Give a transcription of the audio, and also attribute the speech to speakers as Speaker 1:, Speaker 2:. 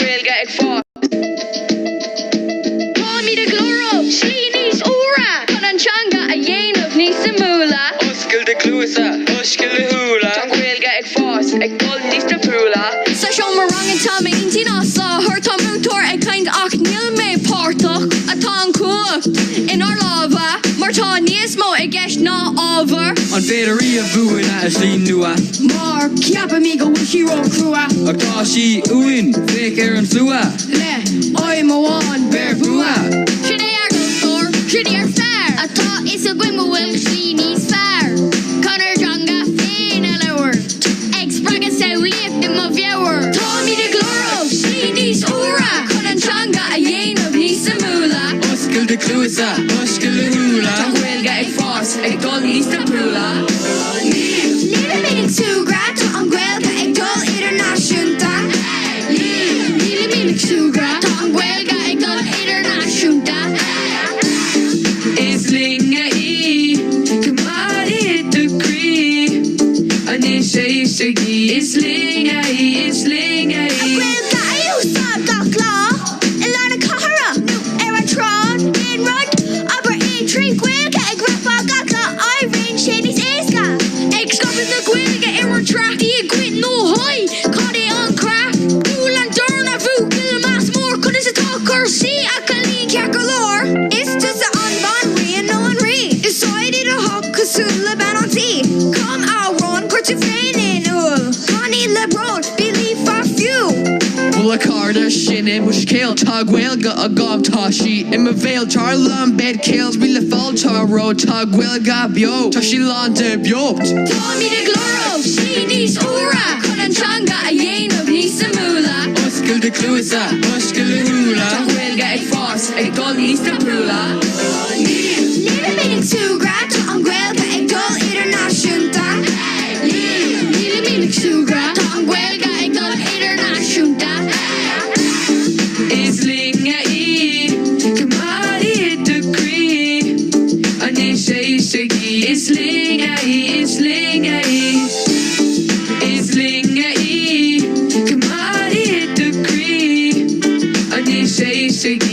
Speaker 1: Gaelga ag fá. Tommy the gloro, she needs ura. Conanchanga a dhéanamh ní sa múla.
Speaker 2: Oscail de clúsa, oscail de húla.
Speaker 1: Gaelga ag fás, ag dul níos na prúla. Sa seo mar rang an tá mé intí ná sa thuir tá mútóir ag kind ach níl mé pártach atá an cuacht in our lava. Mar tá níos mó ag gceist ná ábhar.
Speaker 2: An féidirí a bhuain a slín nua.
Speaker 1: Mar ceapa mí go bhfuil si ró crua.
Speaker 2: Ag tá sí uin, féic ar an flua.
Speaker 1: Le, oi mo bháin
Speaker 2: Bear bua.
Speaker 1: Sinné ar dultóir, sinné ar fearr. Atá is a gcuim bhfuil sí níos fearr. Conar dronga féin a leabhar. Ag spragadh saolaíoch na mo bheabhar. Tommy the gloro, sí níos ura. Conanchanga a dhéanamh níos sa múla.
Speaker 2: Oscail de clúsa, oscail de húla.
Speaker 1: Gaelga ag fás, ag dul níos na prúla. Líle mínig súgra, tá an Gaelga ag dul idirnáisiúnta. Líle mínig súgra, tá an Gaelga ag dul idirnáisiúnta.
Speaker 2: Is linga í, cumma the cree. An is éistegí, is linga í, is linga í.
Speaker 1: Gaelga a úsáid gach lá. I lána cathaira, nó ar an trán. In rud, aber é trí Gaelga ag rapá gach lá. Áiríonn sé níos éasca. Ag scopas na Gaelga ar an track. Í a gcuid nó hoi, cad é an crack. Búil an dorna bhú, gil más mór. Cud is atá cursí a calín cear go leor. Is just a anban rian nó an rí. Is side it a hawk cosúla ban an tí. Come out run, cuirte féin in úl. Honey lebron, believe a few.
Speaker 2: Bula carda sinne mushkil tá Gaelga a gom tá sí im a veil tar lam bed kills we le fall tar road tá Gaelga bio tá sí lan de biopt.
Speaker 1: Tommy the gloro, she níos ura. Conanchanga a dhéanamh níos sa múla.
Speaker 2: Oscail de clúsa, oscail de húla.
Speaker 1: Gaelga ag fás, ag dul níos na prúla. Líle mínig súgra, tá an Gaelga ag dul idirnáisiúnta. Líle mínig súgra, tá an Gaelga ag dul idirnáisiúnta.
Speaker 2: Is linga í, cumma the cree. An is éistegí, is linga í, is linga í. Is linga í, cumma the cree. An is éistegí.